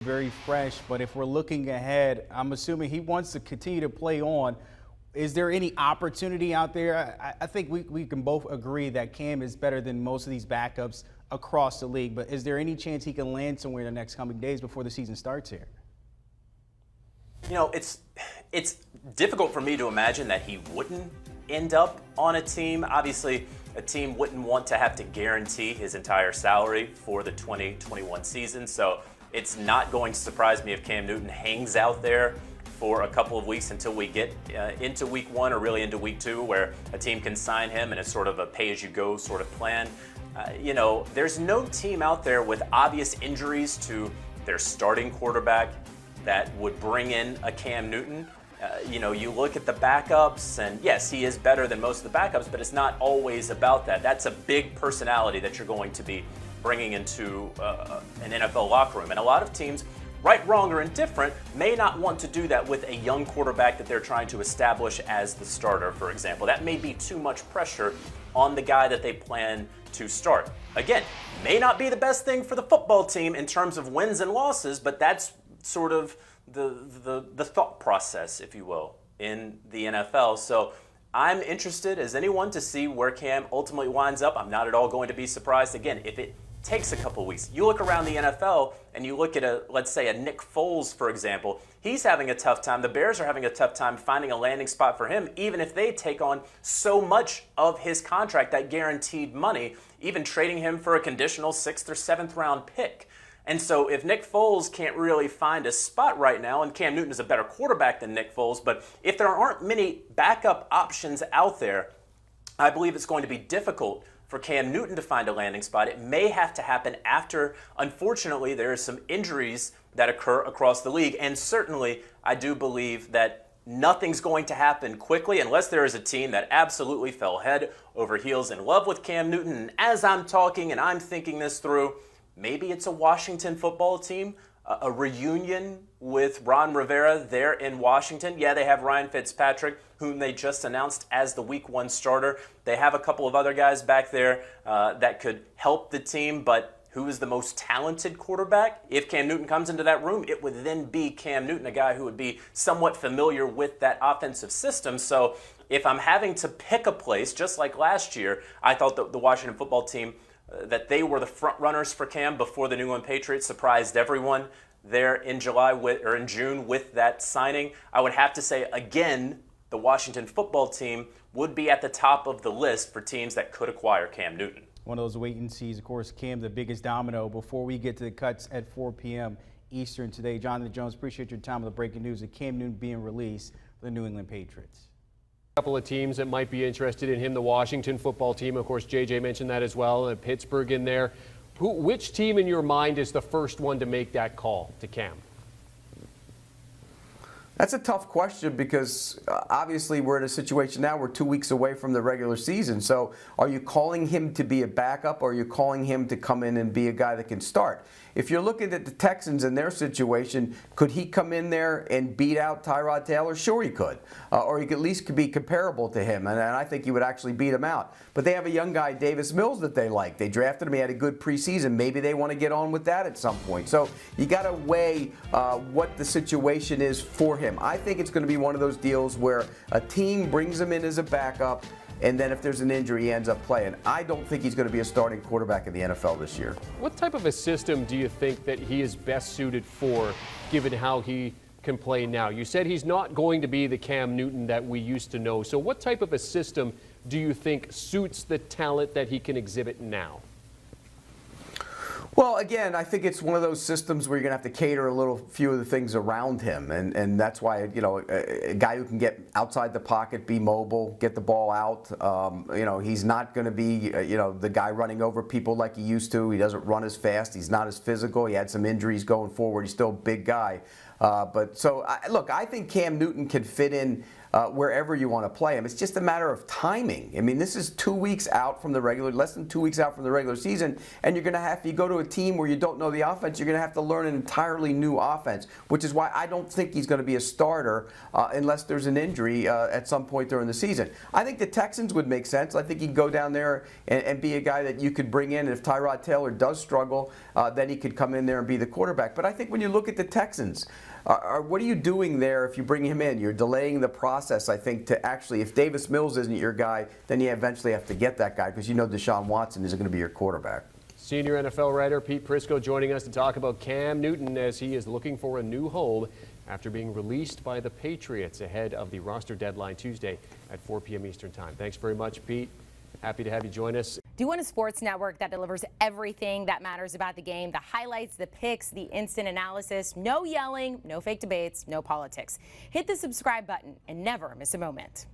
very fresh, but if we're looking ahead, I'm assuming he wants to continue to play on. Is there any opportunity out there? I think we can both agree that Cam is better than most of these backups across the league, but is there any chance he can land somewhere in the next coming days before the season starts here? You know, it's difficult for me to imagine that he wouldn't end up on a team. Obviously, a team wouldn't want to have to guarantee his entire salary for the 2021 season, so it's not going to surprise me if Cam Newton hangs out there for a couple of weeks until we get into week 1 or really into week 2, where a team can sign him and it's sort of a pay-as-you-go sort of plan. You know, there's no team out there with obvious injuries to their starting quarterback that would bring in a Cam Newton. You know, you look at the backups, and yes, he is better than most of the backups, but it's not always about that. That's a big personality that you're going to be bringing into an NFL locker room. And a lot of teams, right, wrong, or indifferent, may not want to do that with a young quarterback that they're trying to establish as the starter, for example. That may be too much pressure on the guy that they plan to start. Again, may not be the best thing for the football team in terms of wins and losses, but that's sort of the thought process, if you will, in the NFL. So I'm interested as anyone to see where Cam ultimately winds up. I'm not at all going to be surprised, again, if it takes a couple weeks. You look around the NFL and you look at let's say a Nick Foles, for example. He's having a tough time. The Bears are having a tough time finding a landing spot for him, even if they take on so much of his contract, that guaranteed money, even trading him for a conditional 6th or 7th round pick. And so if Nick Foles can't really find a spot right now, and Cam Newton is a better quarterback than Nick Foles, but if there aren't many backup options out there, I believe it's going to be difficult for Cam Newton to find a landing spot. It may have to happen after, unfortunately, there are some injuries that occur across the league. And certainly, I do believe that nothing's going to happen quickly unless there is a team that absolutely fell head over heels in love with Cam Newton. And as I'm talking and I'm thinking this through, maybe it's a Washington football team, a reunion with Ron Rivera there in Washington. Yeah, they have Ryan Fitzpatrick, whom they just announced as the Week 1 starter. They have a couple of other guys back there that could help the team, but who is the most talented quarterback? If Cam Newton comes into that room, it would then be Cam Newton, a guy who would be somewhat familiar with that offensive system. So if I'm having to pick a place, just like last year, I thought that the Washington football team, that they were the front runners for Cam before the New England Patriots surprised everyone there in June with that signing. I would have to say, again, the Washington football team would be at the top of the list for teams that could acquire Cam Newton. One of those wait and sees, of course, Cam, the biggest domino. Before we get to the cuts at 4 p.m. Eastern today, Jonathan Jones, appreciate your time with the breaking news of Cam Newton being released for the New England Patriots. Couple of teams that might be interested in him. The Washington football team, of course, JJ mentioned that as well, and Pittsburgh in there. Which team in your mind is the first one to make that call to Cam? That's a tough question because obviously we're in a situation now, we're 2 weeks away from the regular season. So are you calling him to be a backup, or are you calling him to come in and be a guy that can start? If you're looking at the Texans and their situation, could he come in there and beat out Tyrod Taylor? Sure he could. Or he could at least be comparable to him, and I think he would actually beat him out. But they have a young guy, Davis Mills, that they like. They drafted him. He had a good preseason. Maybe they want to get on with that at some point. So you got to weigh what the situation is for him. I think it's going to be one of those deals where a team brings him in as a backup, and then if there's an injury, he ends up playing. I don't think he's going to be a starting quarterback in the NFL this year. What type of a system do you think that he is best suited for, given how he can play now? You said he's not going to be the Cam Newton that we used to know. So what type of a system do you think suits the talent that he can exhibit now? Well, again, I think it's one of those systems where you're going to have to cater a few of the things around him. And that's why, you know, a guy who can get outside the pocket, be mobile, get the ball out. You know, he's not going to be, you know, the guy running over people like he used to. He doesn't run as fast. He's not as physical. He had some injuries going forward. He's still a big guy. Look, I think Cam Newton can fit in wherever you want to play him. It's just a matter of timing. I mean, this is 2 weeks out from less than 2 weeks out from the regular season, and you're going to have, if you go to a team where you don't know the offense, you're going to have to learn an entirely new offense, which is why I don't think he's going to be a starter unless there's an injury at some point during the season. I think the Texans would make sense. I think he'd go down there and be a guy that you could bring in. If Tyrod Taylor does struggle, then he could come in there and be the quarterback. But I think when you look at the Texans, what are you doing there if you bring him in? You're delaying the process, I think, to actually, if Davis Mills isn't your guy, then you eventually have to get that guy because you know Deshaun Watson isn't going to be your quarterback. Senior NFL writer Pete Prisco joining us to talk about Cam Newton as he is looking for a new home after being released by the Patriots ahead of the roster deadline Tuesday at 4 p.m. Eastern Time. Thanks very much, Pete. Happy to have you join us. Do you want a sports network that delivers everything that matters about the game? The highlights, the picks, the instant analysis, no yelling, no fake debates, no politics. Hit the subscribe button and never miss a moment.